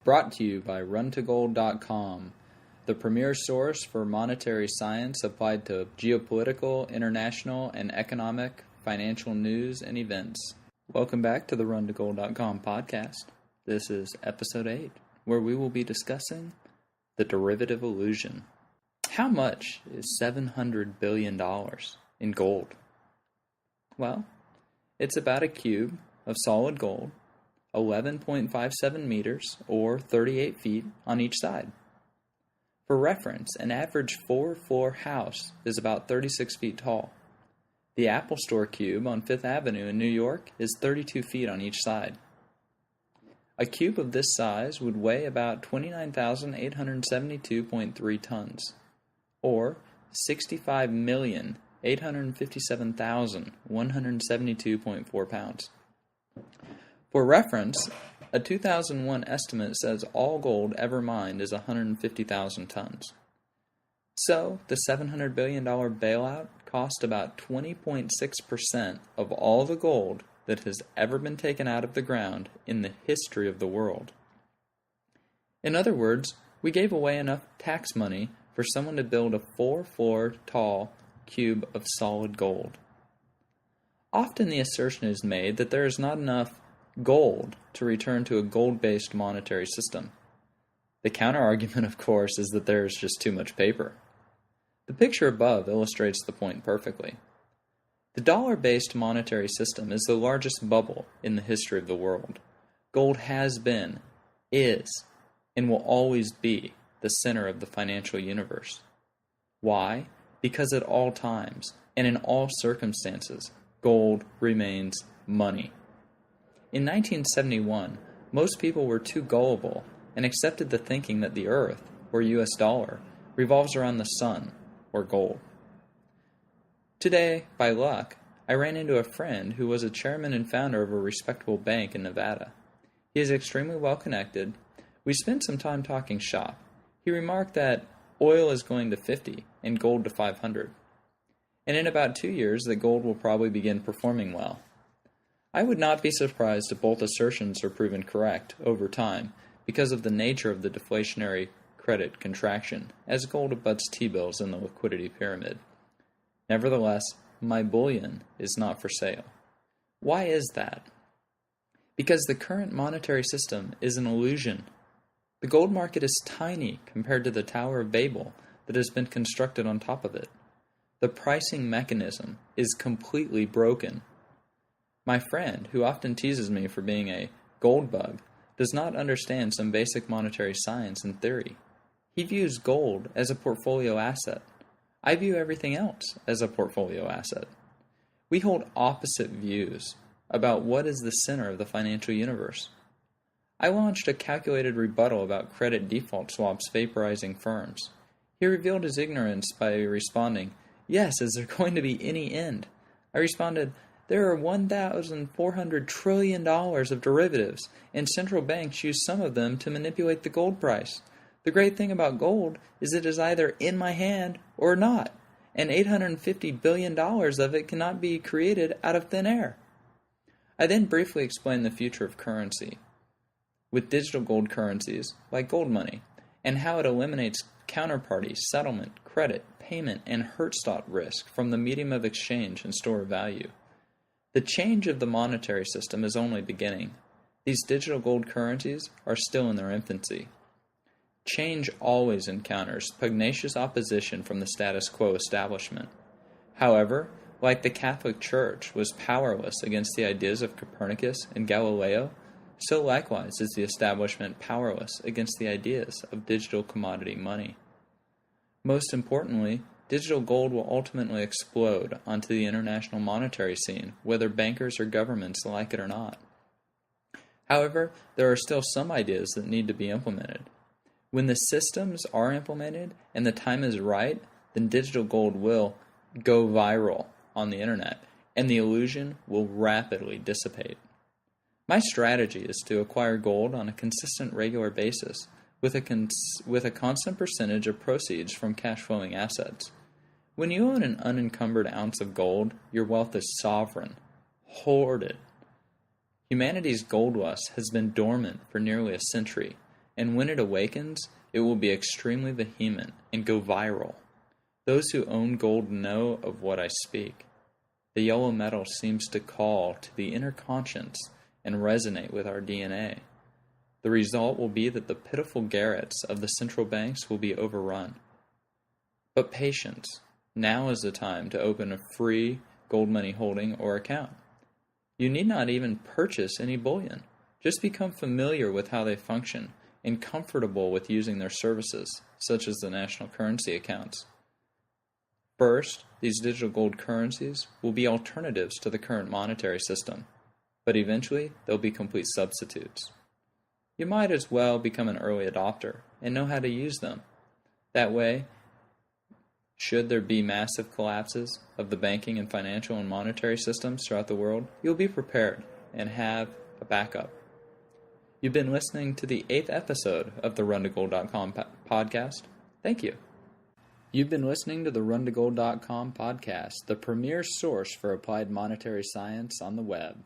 Brought to you by runtogold.com, the premier source for monetary science applied to geopolitical, international, and economic, financial news and events. Welcome back to the runtogold.com podcast. This is episode 8, where we will be discussing the derivative illusion. How much is $700 billion in gold? Well, it's about a cube of solid gold, 11.57 meters, or 38 feet on each side. For reference, an average 4-floor house is about 36 feet tall. The Apple Store cube on Fifth Avenue in New York is 32 feet on each side. A cube of this size would weigh about 29,872.3 tons, or 65,857,172.4 pounds. For reference, a 2001 estimate says all gold ever mined is 150,000 tons. So, the $700 billion bailout cost about 20.6% of all the gold that has ever been taken out of the ground in the history of the world. In other words, we gave away enough tax money for someone to build a 4-floor tall cube of solid gold. Often the assertion is made that there is not enough gold to return to a gold-based monetary system. The counter-argument, of course, is that there is just too much paper. The picture above illustrates the point perfectly. The dollar-based monetary system is the largest bubble in the history of the world. Gold has been, is, and will always be the center of the financial universe. Why? Because at all times, and in all circumstances, gold remains money. In 1971, most people were too gullible and accepted the thinking that the Earth, or US dollar, revolves around the sun, or gold. Today, by luck, I ran into a friend who was a chairman and founder of a respectable bank in Nevada. He is extremely well connected. We spent some time talking shop. He remarked that oil is going to 50 and gold to 500. And in about 2 years, that gold will probably begin performing well. I would not be surprised if both assertions are proven correct over time because of the nature of the deflationary credit contraction, as gold abuts T-bills in the liquidity pyramid. Nevertheless, my bullion is not for sale. Why is that? Because the current monetary system is an illusion. The gold market is tiny compared to the Tower of Babel that has been constructed on top of it. The pricing mechanism is completely broken. My friend, who often teases me for being a gold bug, does not understand some basic monetary science and theory. He views gold as a portfolio asset. I view everything else as a portfolio asset. We hold opposite views about what is the center of the financial universe. I launched a calculated rebuttal about credit default swaps vaporizing firms. He revealed his ignorance by responding, "Yes, is there going to be any end?" I responded, "There are $1,400 trillion of derivatives, and central banks use some of them to manipulate the gold price. The great thing about gold is it is either in my hand or not, and $850 billion of it cannot be created out of thin air." I then briefly explained the future of currency with digital gold currencies like gold money, and how it eliminates counterparty, settlement, credit, payment, and Hertzstock risk from the medium of exchange and store of value. The change of the monetary system is only beginning. These digital gold currencies are still in their infancy. Change always encounters pugnacious opposition from the status quo establishment. However, like the Catholic Church was powerless against the ideas of Copernicus and Galileo, so likewise is the establishment powerless against the ideas of digital commodity money. Most importantly, digital gold will ultimately explode onto the international monetary scene, whether bankers or governments like it or not. However, there are still some ideas that need to be implemented. When the systems are implemented and the time is right, then digital gold will go viral on the internet, and the illusion will rapidly dissipate. My strategy is to acquire gold on a consistent, regular basis, with a constant percentage of proceeds from cash-flowing assets. When you own an unencumbered ounce of gold, your wealth is sovereign, hoarded. Humanity's gold lust has been dormant for nearly a century, and when it awakens, it will be extremely vehement and go viral. Those who own gold know of what I speak. The yellow metal seems to call to the inner conscience and resonate with our DNA. The result will be that the pitiful garrets of the central banks will be overrun. But patience. Now is the time to open a free gold money holding or account. You need not even purchase any bullion. Just become familiar with how they function and comfortable with using their services, such as the national currency accounts. First, these digital gold currencies will be alternatives to the current monetary system, but eventually they'll be complete substitutes. You might as well become an early adopter and know how to use them. That way, should there be massive collapses of the banking and financial and monetary systems throughout the world, you'll be prepared and have a backup. You've been listening to the 8th episode of the RunToGold.com podcast. Thank you. You've been listening to the RunToGold.com podcast, the premier source for applied monetary science on the web.